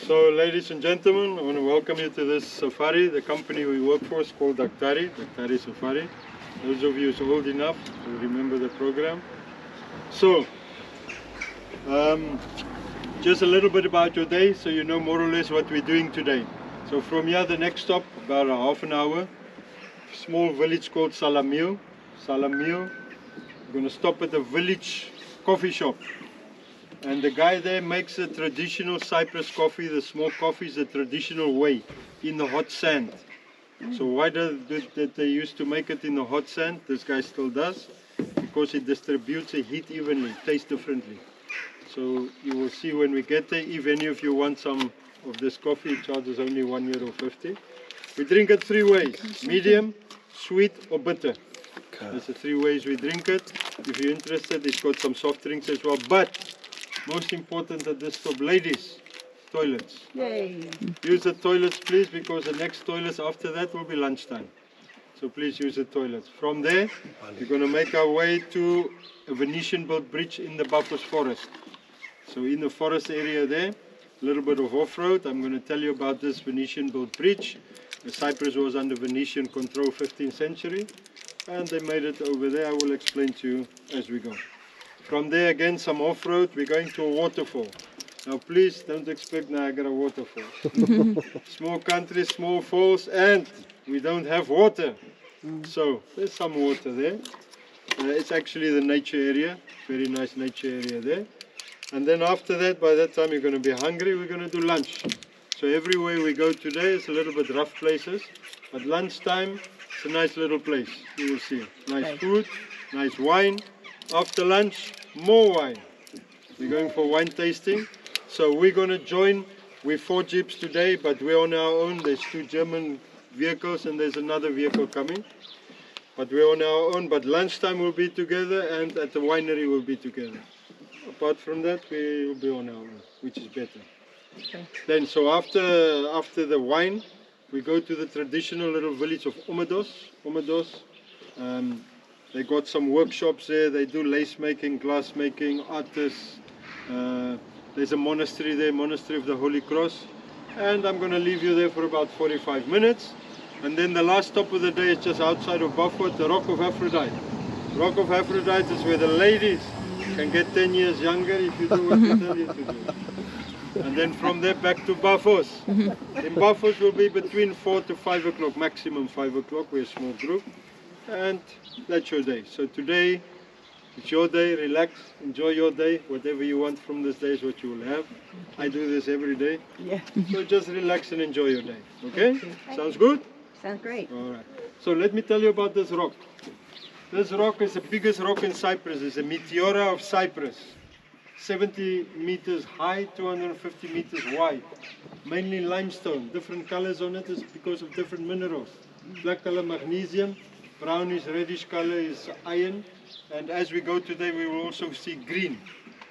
So, ladies and gentlemen, I want to welcome you to this safari. The company we work for is called Daktari Safari. Those of you who are old enough will remember the program. So, just a little bit about your day, so you know more or less what we're doing today. So from here, the next stop, about a half an hour, small village called Salamil. We're going to stop at a village coffee shop. And the guy there makes a traditional Cyprus coffee, the small coffee is the traditional way, in the hot sand. So why did they used to make it in the hot sand? This guy still does, because it distributes the heat evenly, tastes differently. So you will see when we get there, if any of you want some of this coffee, it charges only €1.50. We drink it three ways, medium, sweet or bitter. There's the three ways we drink it. If you're interested, it's got some soft drinks as well. But most important at this stop, ladies, toilets. Yay. Use the toilets please, because the next toilets after that will be lunchtime. So please use the toilets. From there, we're going to make our way to a Venetian built bridge in the Paphos forest. So in the forest area there, a little bit of off-road. I'm going to tell you about this Venetian built bridge. Cyprus was under Venetian control 15th century. And they made it over there. I will explain to you as we go. From there again, some off-road. We're going to a waterfall. Now please don't expect Niagara waterfalls. Small country, small falls, and we don't have water. So there's some water there. It's actually the nature area. Very nice nature area there. And then after that, by that time you're going to be hungry, we're going to do lunch. So everywhere we go today is a little bit rough places. At lunchtime, it's a nice little place. You will see. Nice food, nice wine. After lunch, more wine. We're going for wine tasting. So we're going to join with 4 jeeps today, but we're on our own. There's 2 German vehicles and there's another vehicle coming. But we're on our own. But lunchtime we'll be together and at the winery we'll be together. Apart from that, we will be on our own, which is better. Okay. Then, so after the wine, we go to the traditional little village of Omedos. They got some workshops there. They do lace making, glass making, artists. There's a monastery there, Monastery of the Holy Cross. And I'm going to leave you there for about 45 minutes. And then the last stop of the day is just outside of Paphos, the Rock of Aphrodite. Rock of Aphrodite is where the ladies can get 10 years younger if you do what they tell you to do. And then from there back to Paphos. In Paphos will be between 4 to 5 o'clock, maximum 5 o'clock. We're a small group. And that's your day. So today, it's your day. Relax, enjoy your day. Whatever you want from this day is what you will have. I do this every day. Yeah. So just relax and enjoy your day. Okay? Sounds good? Sounds great. All right. So let me tell you about this rock. This rock is the biggest rock in Cyprus. It's a meteora of Cyprus. 70 meters high, 250 meters wide. Mainly limestone. Different colors on it is because of different minerals. Black color magnesium, brownish reddish color is iron. And as we go today, we will also see green,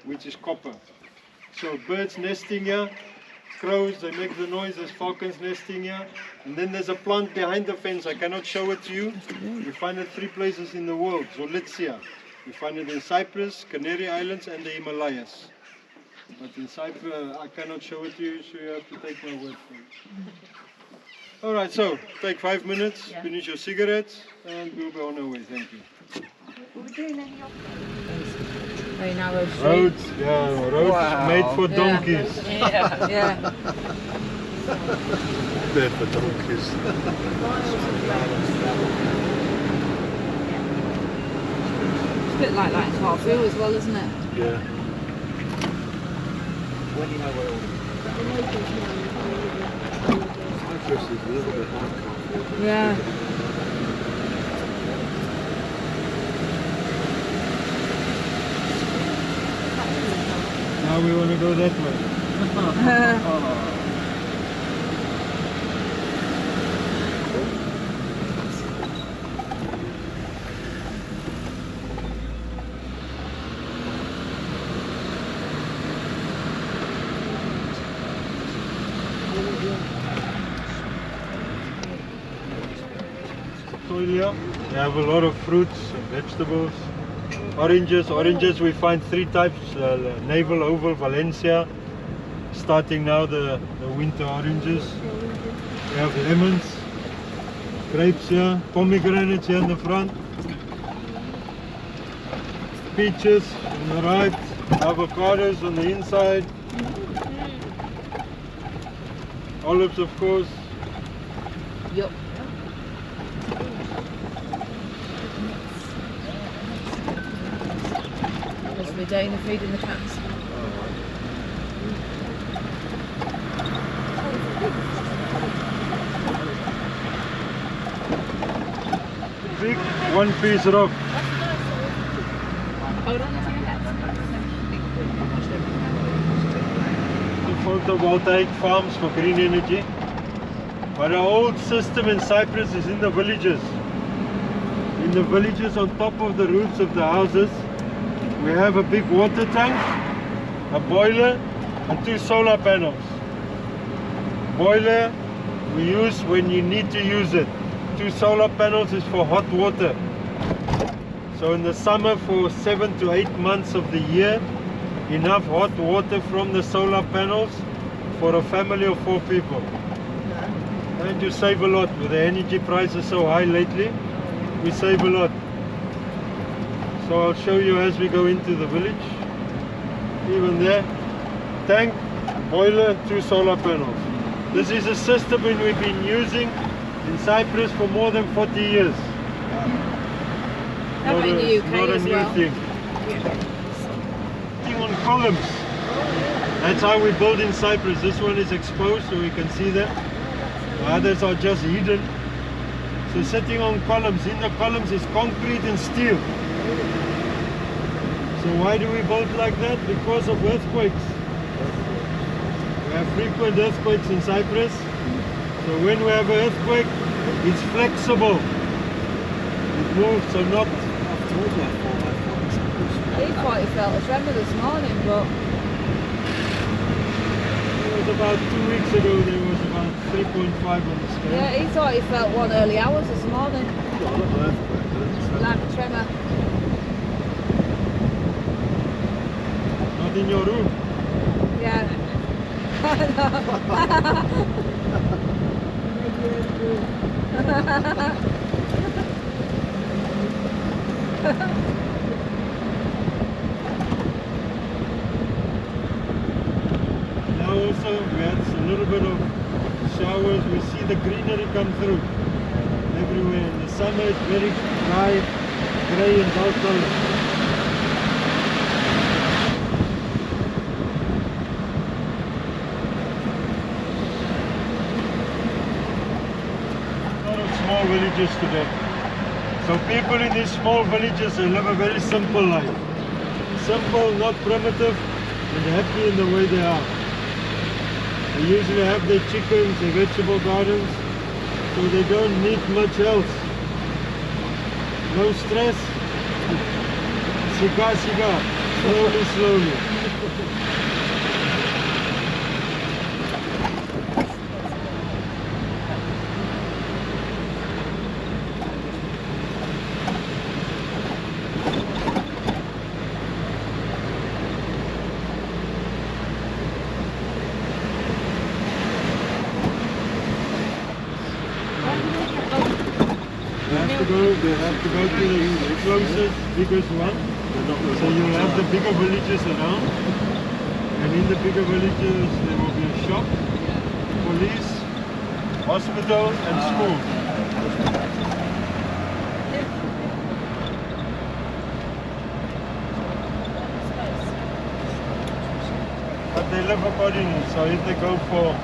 which is copper. So birds nesting here, crows, they make the noise, there's falcons nesting here. And then there's a plant behind the fence, I cannot show it to you. We find it 3 places in the world, Zolitsia. We find it in Cyprus, Canary Islands and the Himalayas. But in Cyprus, I cannot show it to you, so you have to take my word for it. Alright, so take 5 minutes, finish your cigarettes, and we'll be on our way. Thank you. Very narrow street. Roads, yeah, roads made for donkeys. Yeah. Made for donkeys. It's a bit like that in Harfield as well, isn't it? Yeah. When you know where all Cyprus is a little bit like Harfield. Yeah. Now we want to go that way. They have a lot of fruits and vegetables. Oranges we find 3 types, navel, oval, Valencia. starting now the winter oranges. We have lemons, grapes here, pomegranates here in the front, peaches on the right, avocados on the inside, olives of course. Yup. That's my Dana feeding the cats. Big one-piece rock. Hold on a second. The photovoltaic farms for green energy. But our old system in Cyprus is in the villages. In the villages on top of the roofs of the houses, we have a big water tank, a boiler and 2 solar panels. Boiler we use when you need to use it. 2 solar panels is for hot water. So in the summer for 7 to 8 months of the year, enough hot water from the solar panels for a family of 4 people. And you save a lot. With the energy prices so high lately, we save a lot. So I'll show you as we go into the village. Even there, tank, boiler, 2 solar panels. This is a system we've been using in Cyprus for more than 40 years. How about in the UK not a as new well? thing. On columns. That's how we build in Cyprus. This one is exposed so we can see them. The others are just hidden. So sitting on columns. In the columns is concrete and steel. So why do we build like that? Because of earthquakes. We have frequent earthquakes in Cyprus. So when we have an earthquake, it's flexible. It moves, so not. He thought he felt a tremor this morning, but It was about 2 weeks ago, there was about 3.5 on the scale. yeah, he thought he felt one early hours this morning. Like a tremor. Not in your room. Yeah. Now also we had a little bit of showers. We see the greenery come through everywhere. In the summer it's very dry, grey and dull color. Small villages today. So people in these small villages, they live a very simple life. Simple, not primitive, and happy in the way they are. They usually have their chickens, their vegetable gardens, so they don't need much else. No stress. Cigar, cigar, slowly, slowly. They have to go to the closest, biggest one. So you'll have the bigger villages around. And in the bigger villages there will be a shop, police, hospital and school. But they live accordingly. So if they go for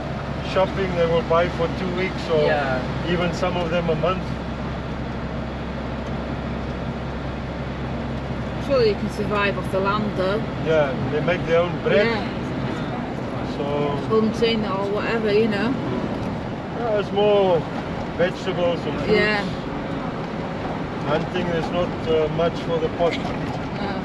shopping, they will buy for 2 weeks or even some of them a month. Surely you can survive off the land though. Yeah, they make their own bread. Yeah. So Hunting or whatever, you know. it's more vegetables and fruits. Yeah. Hunting is not much for the pot. No.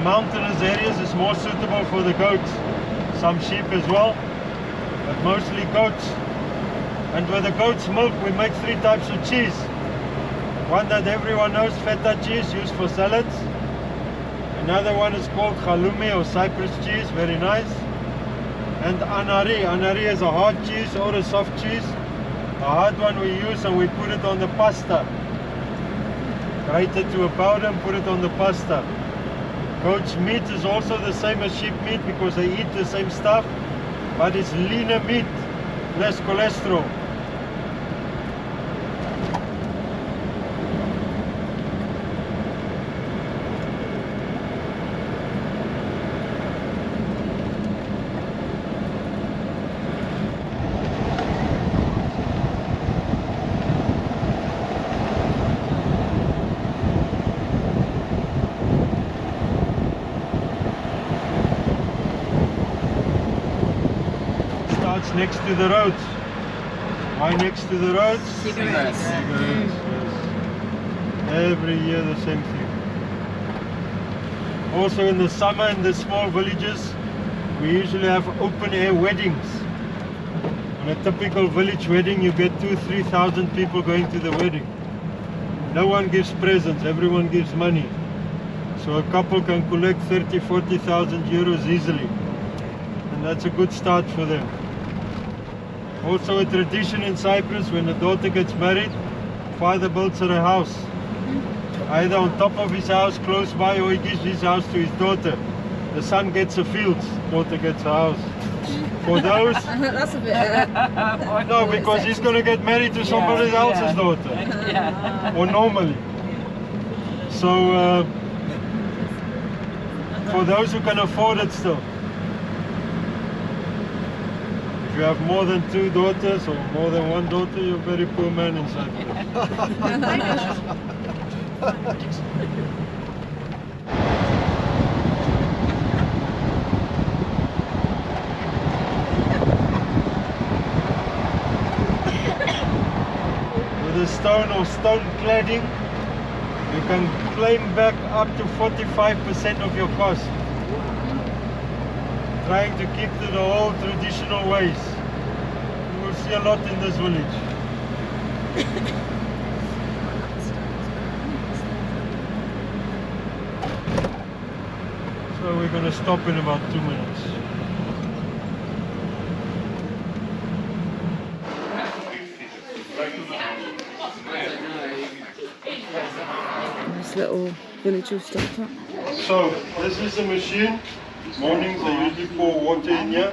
mountainous areas is more suitable for the goats. Some sheep as well, but mostly goats. And with the goat's milk we make 3 types of cheese. One that everyone knows, feta cheese, used for salads. Another one is called halloumi or Cyprus cheese, very nice. And anari. Anari is a hard cheese or a soft cheese. The hard one we use and we put it on the pasta. Grate it to a powder and put it on the pasta. Goat's meat is also the same as sheep meat because they eat the same stuff, but it's leaner meat, less cholesterol. Next to the roads. Why next to the roads? Cigarettes. Cigarettes, yes. Every year the same thing. Also in the summer in the small villages we usually have open air weddings. On a typical village wedding you get 2,000–3,000 people going to the wedding. No one gives presents, everyone gives money. So a couple can collect 30–40,000 euros easily. And that's a good start for them. Also a tradition in Cyprus, when a daughter gets married, father builds her a house. Either on top of his house, close by, or he gives his house to his daughter. The son gets a field, daughter gets a house. For those... That's a bit... no, because he's going to get married to somebody else's daughter. Or normally. So, for those who can afford it still. If you have more than 2 daughters or more than 1 daughter, you're a very poor man in Cyprus. With a stone or stone cladding, you can claim back up to 45% of your cost. Trying to keep to the old traditional ways. You will see a lot in this village. So we're going to stop in about 2 minutes. Nice little village all stocked up. So this is a machine. Mornings I usually pour water in here.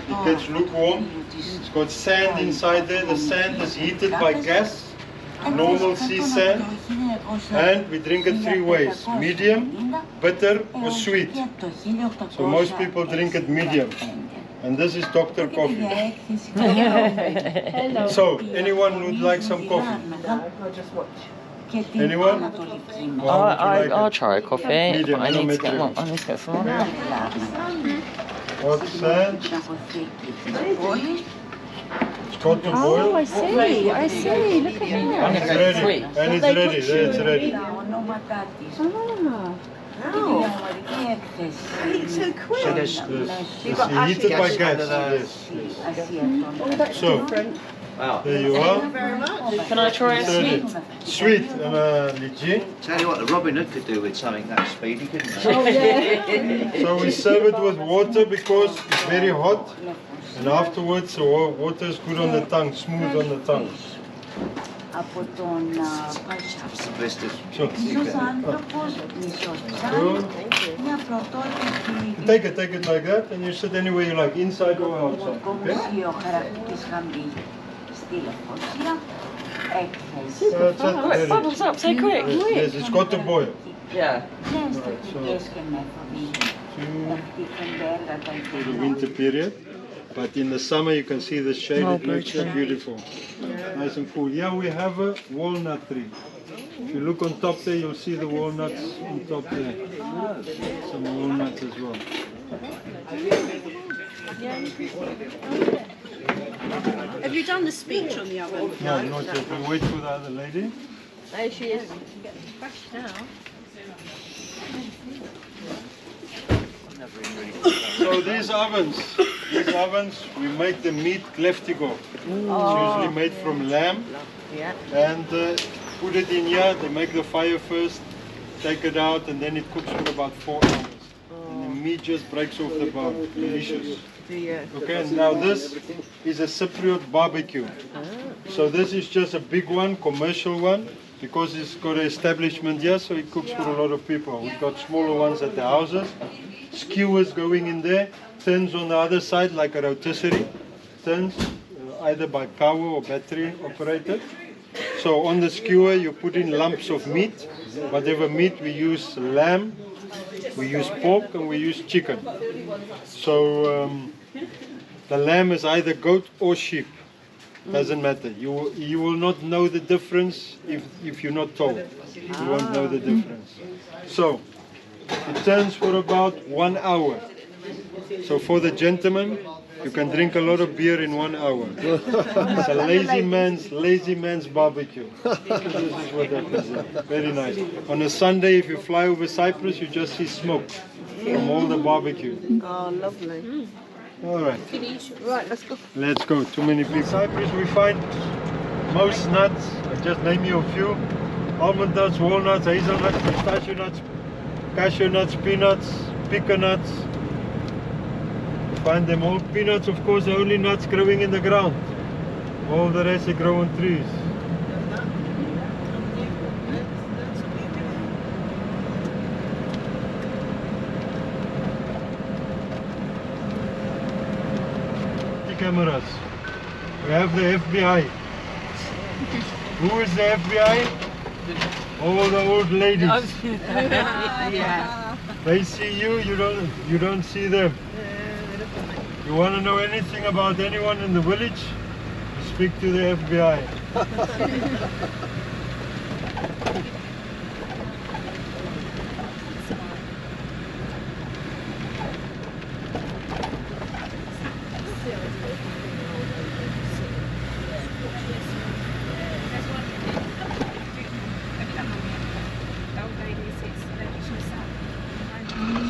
It gets lukewarm. It's got sand inside there. The sand is heated by gas, normal sea sand, and we drink it 3 ways: medium, bitter, or sweet. So most people drink it medium. And this is Dr. Coffee. So anyone would like some coffee? Anyone? I'll try a coffee. Medium, I need to no get medium. one. I need to get some more. Hot sand. It's got to Oh, boil. I see. I see. Look at And that. it's ready. Sweet. And it's ready. There, it's ready. Ah. So this is heated by gas. Yes, yes. So there you are. Can I try a It's ready. sweet? Sweet and lychee. Tell you what, the Robin Hood could do with something that speedy, couldn't he? So we serve it with water because it's very hot, and afterwards the water is good on the tongue, smooth on the tongue. Blisters. So take it like that, and you sit anywhere you like, inside or outside. Okay? That's it. Ready. Bubbles up so quick. Yes, it's got to boil. Yeah. Right, so for the winter period, but in the summer you can see the shade, it looks so beautiful. Nice and cool. Yeah, we have a walnut tree. If you look on top there, you'll see the walnuts on top there. Some walnuts as well. Have you done the speech on the oven? No, not yet. We wait for the other lady. There she is. So these ovens, we make the meat leftigo. It's usually made from lamb. Yeah. And put it in here, they make the fire first, take it out, and then it cooks for about 4 hours. And the meat just breaks off the bone. Delicious. Okay, and now this is a Cypriot barbecue. So this is just a big one, commercial one, because it's got an establishment here, so it cooks for a lot of people. We've got smaller ones at the houses, skewers going in there, turns on the other side like a rotisserie, turns either by power or battery operated. So on the skewer you put in lumps of meat, whatever meat, we use lamb, we use pork, and we use chicken. So the lamb is either goat or sheep, doesn't matter. You will not know the difference if you're not told. You won't know the difference. So it turns for about 1 hour. So for the gentleman, you can drink a lot of beer in 1 hour. It's a lazy man's barbecue. This is what that is. Very nice. On a Sunday, if you fly over Cyprus, you just see smoke from all the barbecue. Oh, lovely. All right. Right, let's go. Let's go. Too many people. In Cyprus, we find most nuts. I'll just name you a few: almond nuts, walnuts, hazelnuts, pistachio nuts, cashew nuts, peanuts, pecan nuts. Find them all. Peanuts, of course, are only nuts growing in the ground. All the rest they grow on trees. The cameras. We have the FBI. Who is the FBI? All the old ladies. Yeah. They see you, you don't see them. You want to know anything about anyone in the village? Speak to the FBI.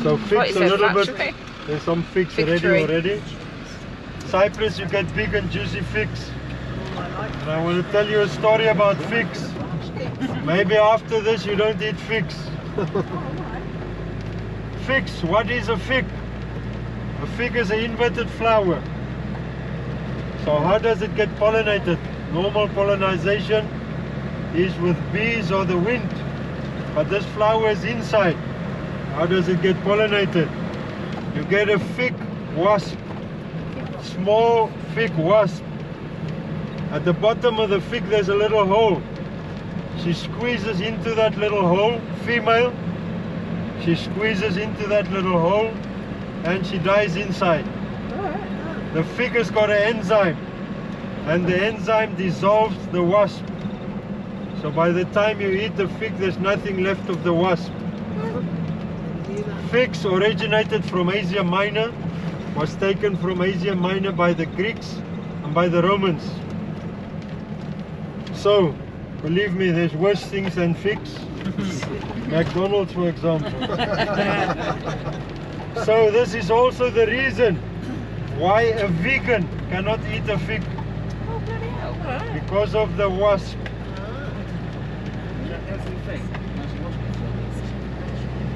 So fix a little bit. There's some figs already. Cyprus, you get big and juicy figs. And I want to tell you a story about figs. Maybe after this you don't eat figs. Figs, what is a fig? A fig is an inverted flower. So how does it get pollinated? Normal pollination is with bees or the wind. But this flower is inside. How does it get pollinated? You get a fig wasp, small fig wasp. At the bottom of the fig there's a little hole. She squeezes into that little hole, female. She squeezes into that little hole and she dies inside. The fig has got an enzyme and the enzyme dissolves the wasp. So by the time you eat the fig there's nothing left of the wasp. Figs originated from Asia Minor, was taken from Asia Minor by the Greeks and by the Romans. So, believe me, there's worse things than figs. McDonald's, for example. So this is also the reason why a vegan cannot eat a fig. Because of the wasp.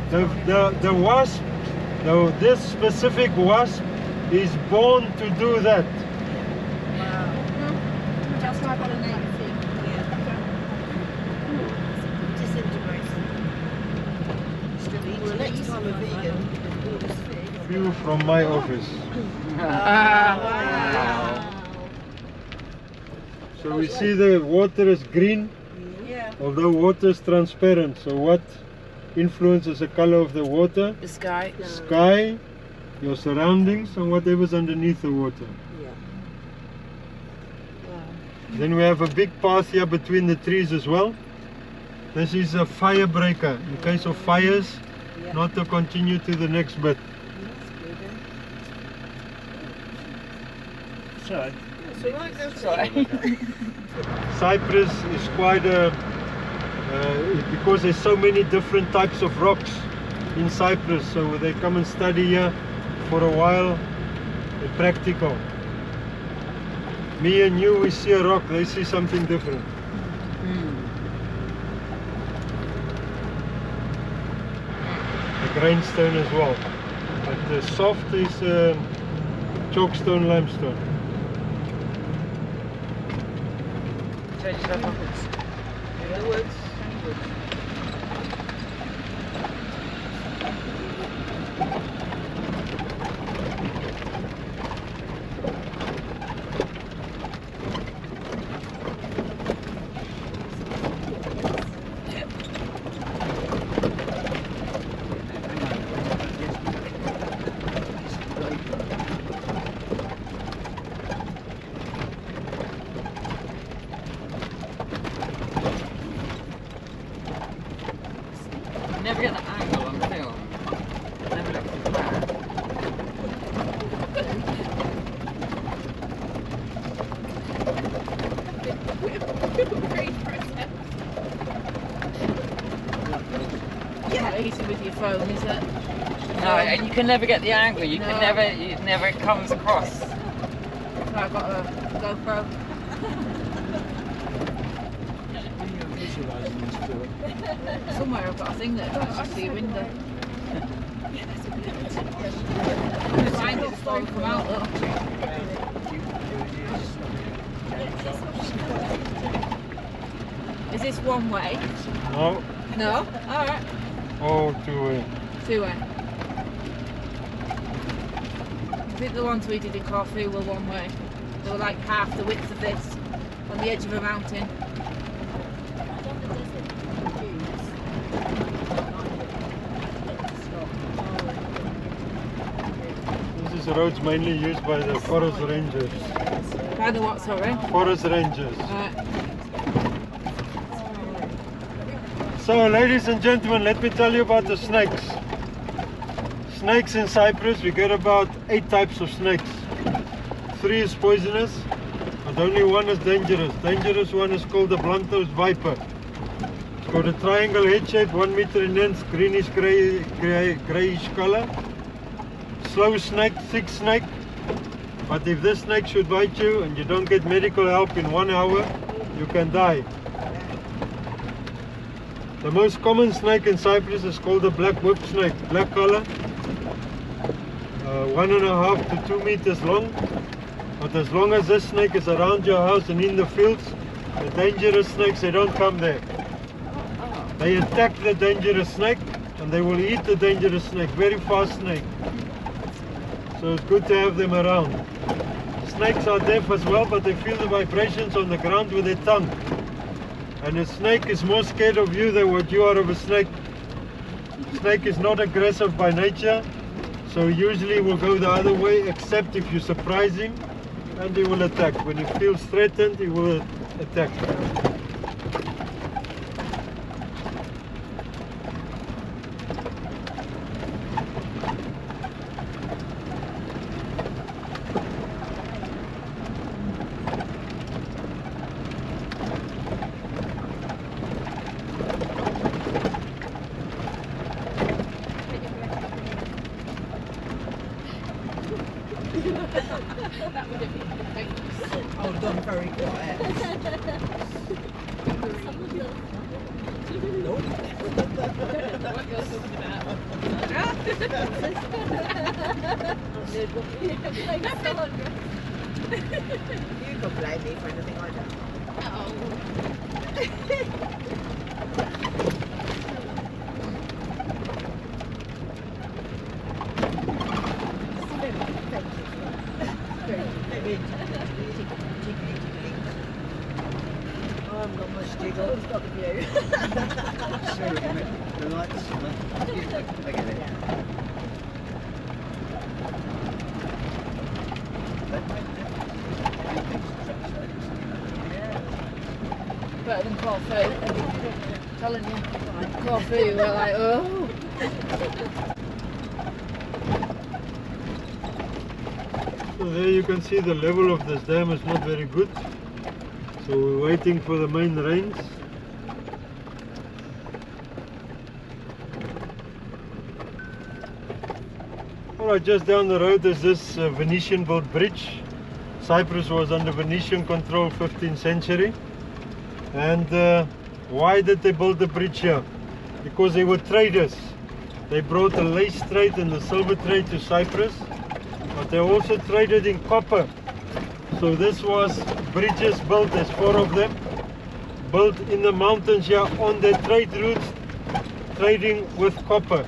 The wasp, this specific wasp is born to do that. That's why I got a name thing. Disintegrates. Well, next time a vegan. View from my office. So we see the water is green, although water is transparent. So what influences the color of the water? The sky. Sky, your surroundings, and whatever's underneath the water. Then we have a big path here between the trees as well. This is a fire breaker in case of fires, not to continue to the next bit. Sorry. Cyprus is quite a, because there's so many different types of rocks, in Cyprus, so they come and study here for a while. They're practical. Me and you, we see a rock, they see something different. The grainstone as well. But the soft is chalkstone limestone. Never get the angle on film. Never look at that. Yeah, easy with your phone, is it? No, and you can never get the angle. You can No. never. It never comes across. So I've got a GoPro. Somewhere I've got a thing that I see a window. Find it before we come out though. Is this one way? No, No? Alright. oh, two-way. Two way. I think the ones we did in Corfu were one way. They were like half the width of this, on the edge of a mountain. This is roads mainly used by the forest rangers. By the what, sorry? Forest rangers. Alright. So, ladies and gentlemen, let me tell you about the snakes. Snakes in Cyprus, we get about 8 types of snakes. 3 is poisonous, but only 1 is dangerous. Dangerous one is called the blunt-nosed viper. It's got a triangle head shape, 1 meter in length, greenish grayish color. Slow snake, thick snake. But if this snake should bite you and you don't get medical help in 1 hour, you can die. The most common snake in Cyprus is called the black whip snake, black color, 1.5 to 2 meters long. But as long as this snake is around your house and in the fields, the dangerous snakes, they don't come there. They attack the dangerous snake and they will eat the dangerous snake, very fast snake. So it's good to have them around. Snakes are deaf as well, but they feel the vibrations on the ground with their tongue. And a snake is more scared of you than what you are of a snake. Snake is not aggressive by nature, so usually will go the other way, except if you surprise him, and he will attack. When he feels threatened, he will attack. Oh, done very quiet. You can blame me for anything I do. I'm not much jiggle. It's got the view. The lights, I get it. Better than Corfu. I'm telling you. Corfu, we're like, oh. So there you can see the level of this dam is not very good. So we're waiting for the main rains. Alright, just down the road there's this Venetian built bridge. Cyprus was under Venetian control 15th century. And why did they build the bridge here? Because they were traders. They brought the lace trade and the silver trade to Cyprus, but they also traded in copper. So this was bridges built, there's 4 of them, built in the mountains here on their trade routes, trading with copper.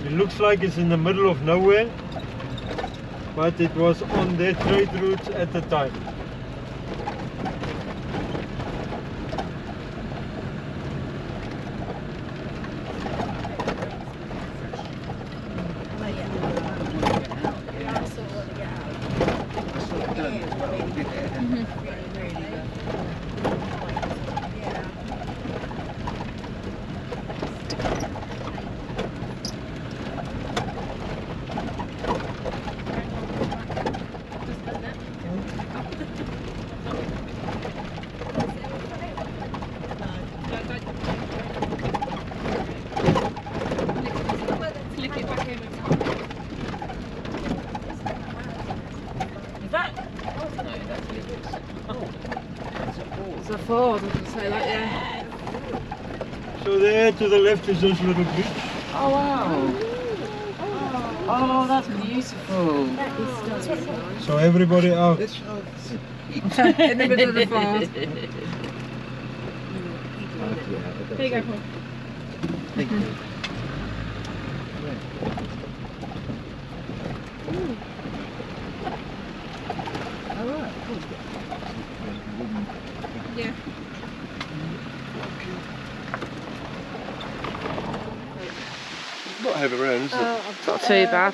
It looks like it's in the middle of nowhere, but it was on their trade routes at the time. It's a Ford, doesn't say that, yeah. So there to the left is this little bridge. Oh wow! Oh, that's beautiful. So everybody out. In the middle of the Ford. There you go, Paul. Thank you. Alright, cool. Yeah. Not heavy round, is it? Not too bad.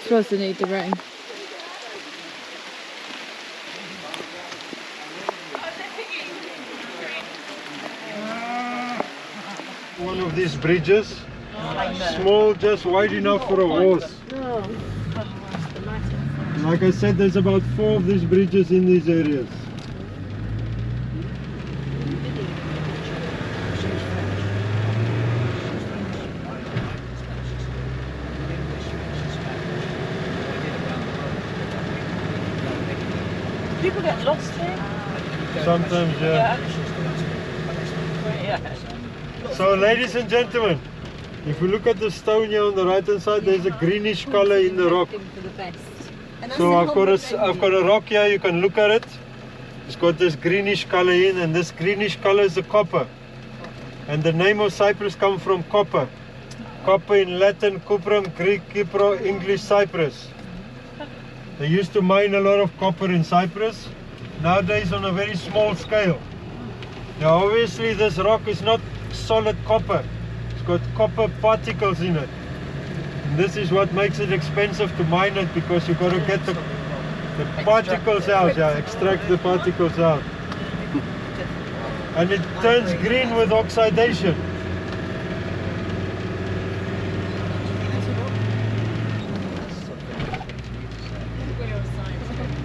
Supposed to need the rain. One of these bridges, small, just wide enough for a horse. Like I said, there's about 4 of these bridges in these areas. People get lost here. Sometimes, yeah. So, ladies and gentlemen, if you look at the stone here on the right hand side, there's a greenish color in the rock. So I've got a rock here, you can look at it. It's got this greenish color in, and this greenish color is the copper. And the name of Cyprus comes from copper. Copper in Latin, cuprum, Greek, Kipro, English, Cyprus. They used to mine a lot of copper in Cyprus, nowadays on a very small scale. Now obviously this rock is not solid copper, it's got copper particles in it. And this is what makes it expensive to mine it, because you've got to get the particles out, yeah, extract the particles out. And it turns green with oxidation.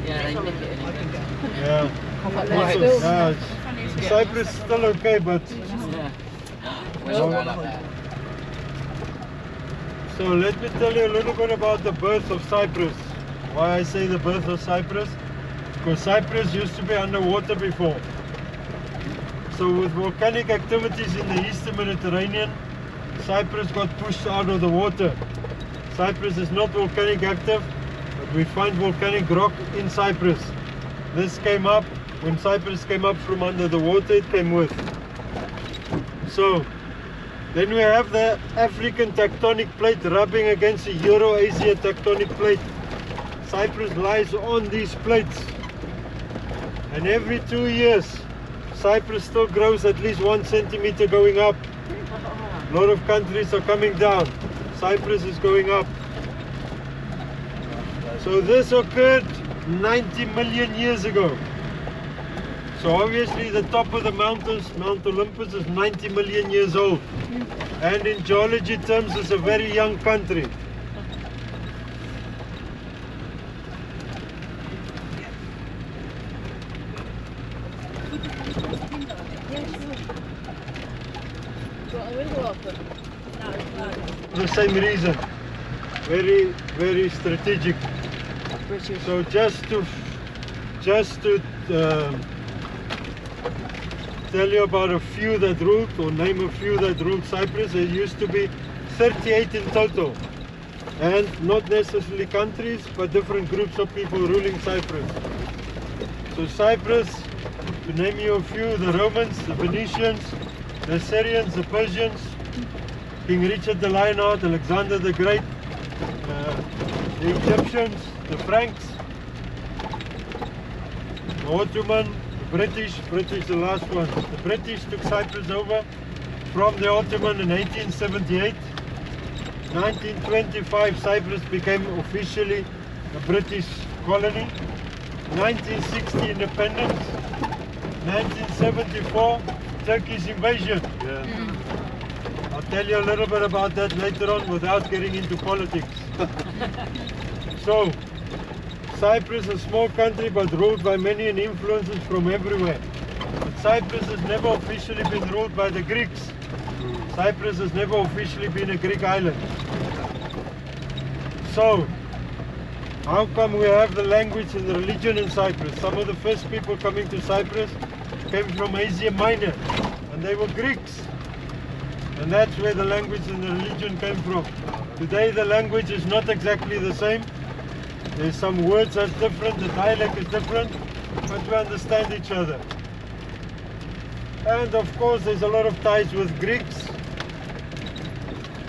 Yeah, they nick it anyway. Yeah. Cyprus is still okay, but Yeah. so let me tell you a little bit about the birth of Cyprus. Why I say the birth of Cyprus? Because Cyprus used to be underwater before. So with volcanic activities in the eastern Mediterranean, Cyprus got pushed out of the water. Cyprus is not volcanic active, but we find volcanic rock in Cyprus. This came up, when Cyprus came up from under the water, it came with. So, then we have the African tectonic plate rubbing against the Euro-Asia tectonic plate. Cyprus lies on these plates. And every 2 years, Cyprus still grows at least 1 centimeter going up. A lot of countries are coming down. Cyprus is going up. So this occurred 90 million years ago. So obviously the top of the mountains, Mount Olympus, is 90 million years old. And in geology terms, it's a very young country. Got the window open. same reason. Very, very strategic. British. So just to tell you about a few that ruled, or name a few that ruled Cyprus, there used to be 38 in total. And not necessarily countries, but different groups of people ruling Cyprus. So Cyprus, to name you a few, the Romans, the Venetians, the Syrians, the Persians, King Richard the Lionheart, Alexander the Great, the Egyptians, the Franks, the Ottoman, the British the last one. The British took Cyprus over from the Ottoman in 1878. 1925 Cyprus became officially a British colony. 1960 independence. 1974 Turkish invasion. I'll tell you a little bit about that later on without getting into politics. So, Cyprus is a small country but ruled by many influences from everywhere. But Cyprus has never officially been ruled by the Greeks. Cyprus has never officially been a Greek island. So, how come we have the language and the religion in Cyprus? Some of the first people coming to Cyprus came from Asia Minor, and they were Greeks. And that's where the language and the religion came from. Today the language is not exactly the same. There's some words that's different, the dialect is different, but we understand each other. And of course there's a lot of ties with Greeks,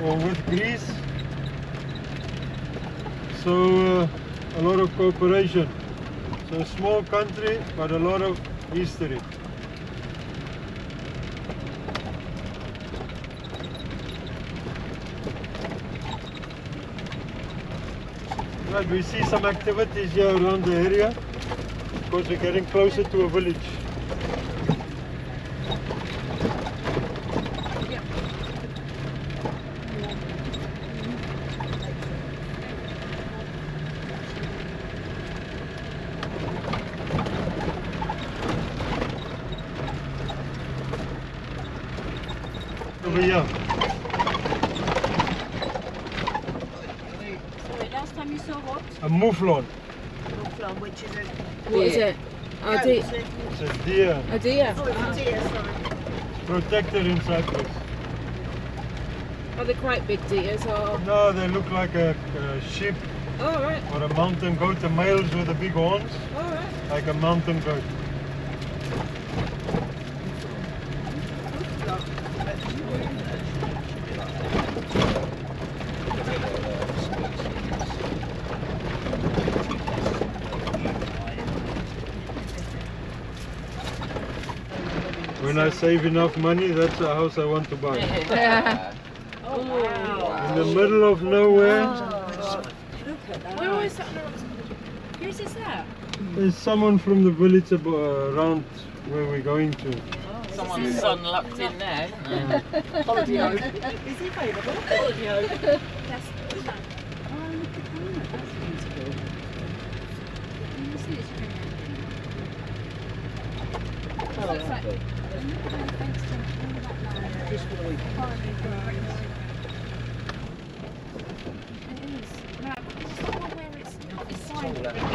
or with Greece. So a lot of cooperation. So a small country, but a lot of history. Right, we see some activities here around the area because we're getting closer to a village. Over here. Sorry, last time you saw what? A mouflon. Mouflon, which is a... What is it? goat, A deer. so- It's a deer. A deer. Oh, it's a deer, sorry. Protected in Cyprus. Are they quite big deers or? No, they look like a sheep Oh right. or a mountain goat. The males with the big horns, Oh right. like a mountain goat. When I save enough money, that's a house I want to buy. Oh, wow. In the middle of nowhere, Where was that? Whose is that? there's someone from the village around where we're going to. Someone's son locked in there. Holiday home. Is he available? Holiday home. That's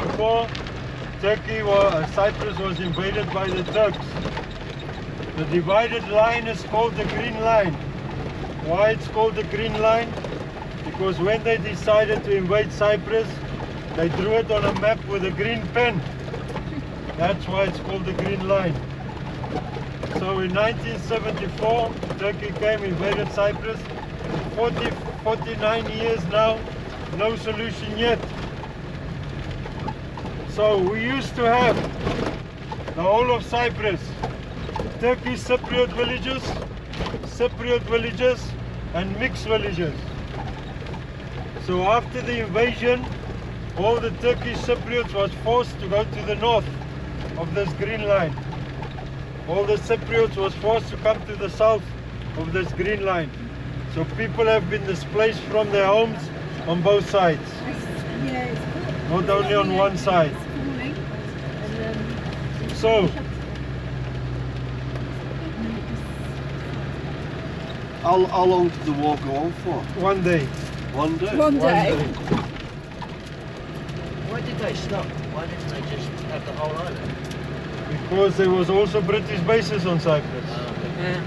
Before Cyprus was invaded by the Turks, the divided line is called the Green Line. Why it's called the Green Line? Because when they decided to invade Cyprus, they drew it on a map with a green pen. That's why it's called the Green Line. So in 1974, Turkey came, invaded Cyprus. 49 years now, no solution yet. So we used to have the whole of Cyprus, Turkish Cypriot villages and mixed villages. So after the invasion, all the Turkish Cypriots was forced to go to the north of this Green Line. All the Cypriots was forced to come to the south of this Green Line. So people have been displaced from their homes on both sides. Not only on one side. So, How long did the war go on for? one day. One day. One day. Why did they stop? Why didn't they just have the whole island? Because there was also British bases on Cyprus. Yeah.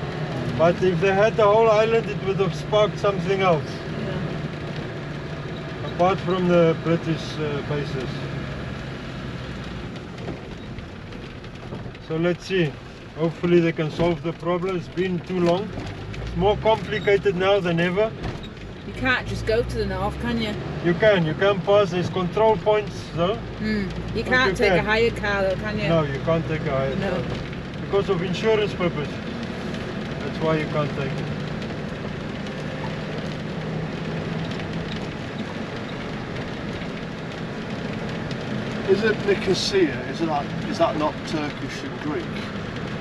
But if they had the whole island, it would have sparked something else. Yeah. Apart from the British bases. So let's see. Hopefully they can solve the problem. It's been too long. It's more complicated now than ever. You can't just go to the north, can you? You can pass. There's control points though. You can't you take a can. hired car though, can you? No, you can't take a hire. No. Because of insurance purpose. That's why you can't take it. Is it Nicosia? Is that not Turkish and Greek?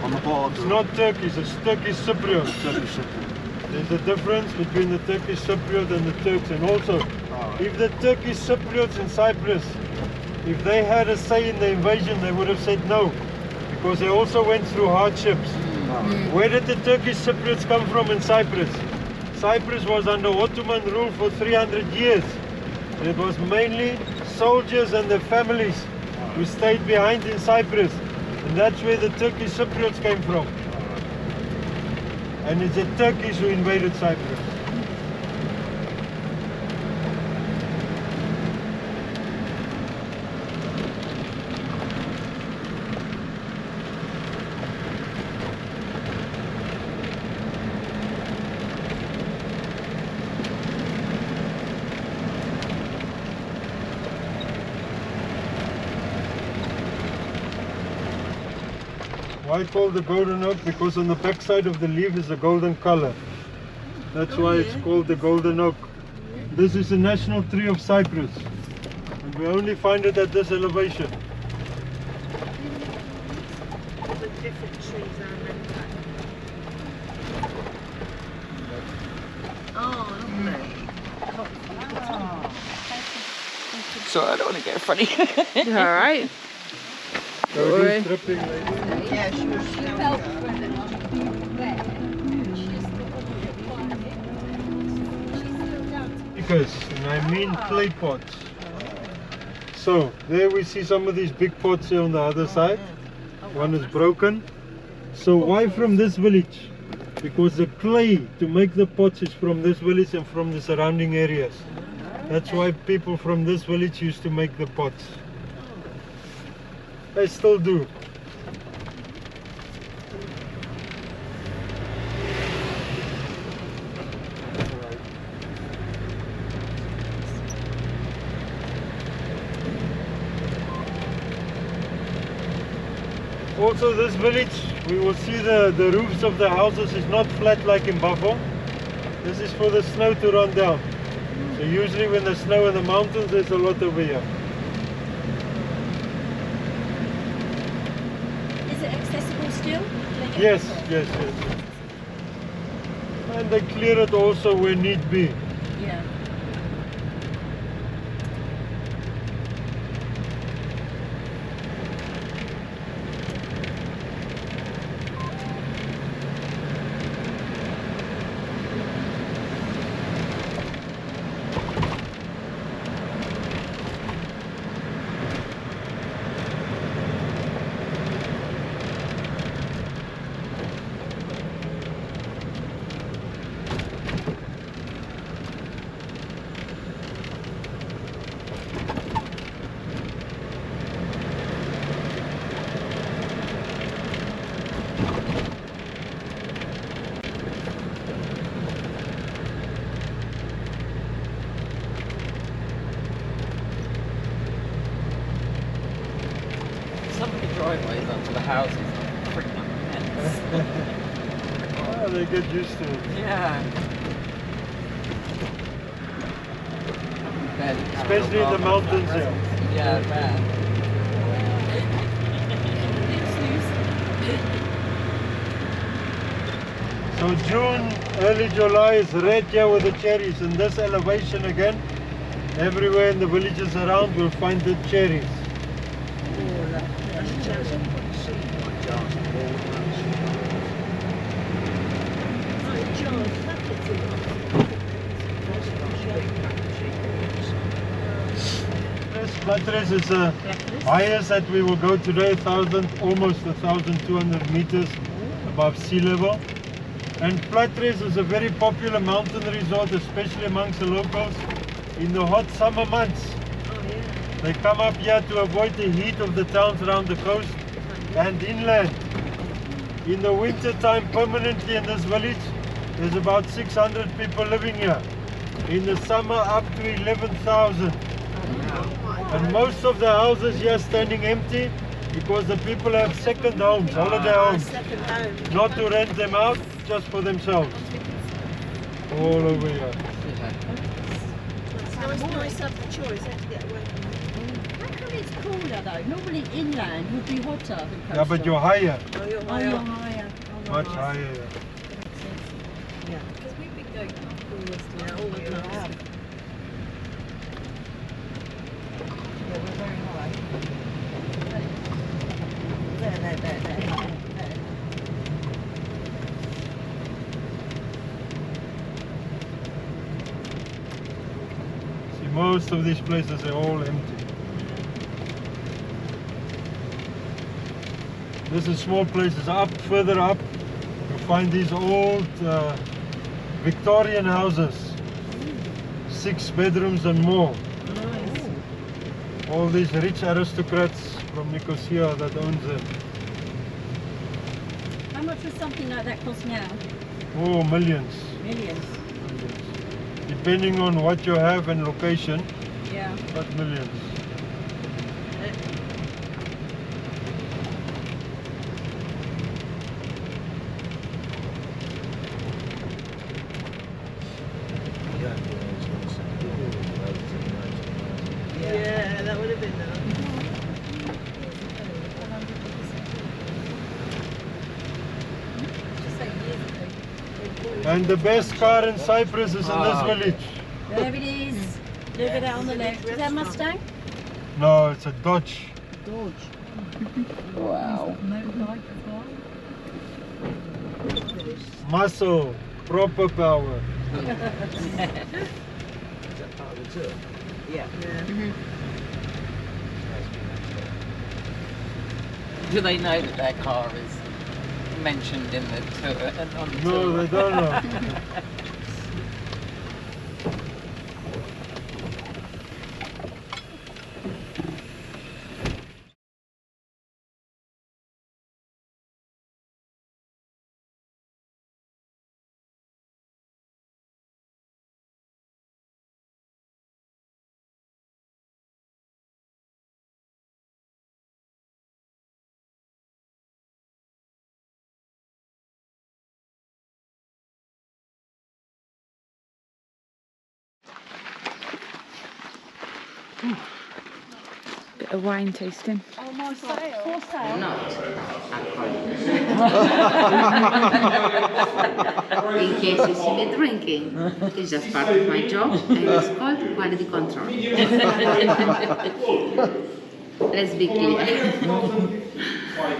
On the border? It's not Turkish, it's Turkish Cypriot. Turkish Cypriot. There's a difference between the Turkish Cypriot and the Turks. And also, if the Turkish Cypriots in Cyprus, if they had a say in the invasion, they would have said no. Because they also went through hardships. Where did the Turkish Cypriots come from in Cyprus? Cyprus was under Ottoman rule for 300 years. And it was mainly soldiers and their families who stayed behind in Cyprus. And that's where the Turkish Cypriots came from. And it's the Turkish who invaded Cyprus. Why called the golden oak? Because on the back side of the leaf is a golden color. That's why it's called the golden oak. This is the national tree of Cyprus. And we only find it at this elevation. All the different trees I remember. Oh, lovely. Sorry, I don't want to get funny. Alright. Sorry. Tripping lady. Yeah, she was And I mean clay pots. So there we see some of these big pots here on the other side. One is broken. So why from this village? Because the clay to make the pots is from this village and from the surrounding areas. That's why people from this village used to make the pots. They still do. Also this village, we will see the roofs of the houses is not flat like in Paphos. This is for the snow to run down. So usually when there's snow in the mountains, there's a lot over here. Is it accessible still? Yes, yes, yes. And they clear it also where need be. Yeah. Some of the driveways onto the houses are pretty immense. Oh, they get used to it. Yeah. Especially in the mountains here. Yeah, bad. So June, early July is red here with the cherries. In this elevation again, everywhere in the villages around we'll find the cherries. Flatres is the highest that we will go today, almost 1,200 meters above sea level. And Flatres is a very popular mountain resort, especially amongst the locals in the hot summer months. They come up here to avoid the heat of the towns around the coast and inland. In the winter time, permanently in this village, there's about 600 people living here. In the summer, up to 11,000. And most of the houses here standing empty because the people have second homes, holiday homes. Not to rent them out, just for themselves. All over here. It's nice to have the choice, how to get away from How come it's cooler though? Normally inland would be hotter than coastal. Yeah, but you're higher. Oh, you're Oh, higher. you're higher. Oh, Much nice. higher. Yeah. Because we've been going up Yeah, all the time. Yeah, we're very high. There. See, most of these places are all empty. This is small places. Further up, you find these old Victorian houses, 6 bedrooms and more. All these rich aristocrats from Nicosia that owns them. How much would something like that cost now? Oh, millions. Millions. Depending on what you have and location, Yeah. but millions. Yeah, that would have been nice. And the best car in Cyprus is in this village. There it is. Look at that on the left. Is that a Mustang? No, it's a Dodge. Dodge. Wow. Motorbike as well. Muscle, proper power. Yeah. Do they know that their car is mentioned in the tour? On the No, tour? they don't know. Bit of wine tasting. Oh, my sale. For sale? In case you see me drinking, it's just part of my job and it's called quality control. Let's be clear.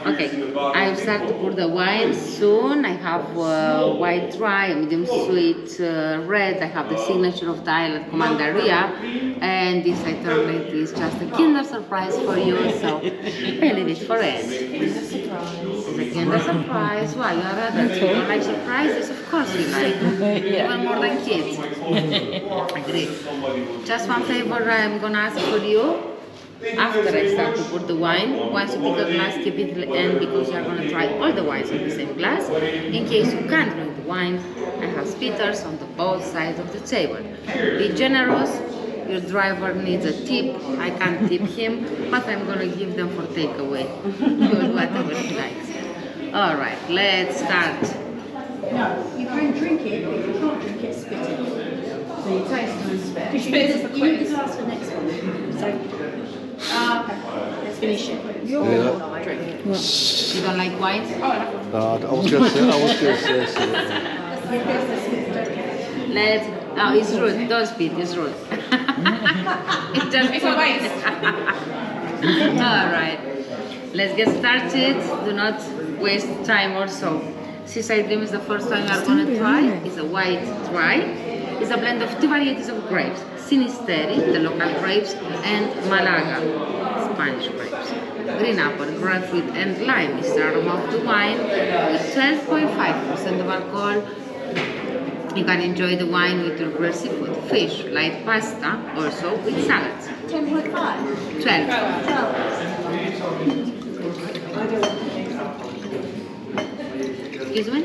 Okay, I start to pour the wine soon. I have white dry, medium sweet, red. I have the signature of the island Commandaria, and this I turn it is just a Kinder surprise for you. So I leave it for it. It's a Kinder surprise. Why you are adults? You don't like surprises? Of course you like. Even more than kids. Agree. Just one favor I'm gonna ask for you. After I start to pour the wine, once you pick a glass, keep it till the end because you are going to try all the wines in the same glass. In case you can't drink the wine, I have spitters on both sides of the table. Be generous. Your driver needs a tip. I can't tip him, but I'm going to give them for takeaway. Whatever he likes. All right, let's start. No, you can drink it, but if you can't drink it, spit it. So you taste and spit. Because you need the glass for the next one. So, okay, let's finish it. Your drink. You don't like wine? No, I was going to say. Let's. No, it's rude. Don't spit. It's rude. It's a waste. All right. Let's get started. Do not waste time or so. Since I dream is the first time you are going to try. It's a white dry. is a blend of two varieties of grapes, Sinisteri, the local grapes, and Malaga, Spanish grapes. Green apple, grapefruit, and lime is the aroma of the wine with 12.5% of alcohol. You can enjoy the wine with your grilled seafood, fish, light pasta, also with salads. 10.5? 12. Excuse me?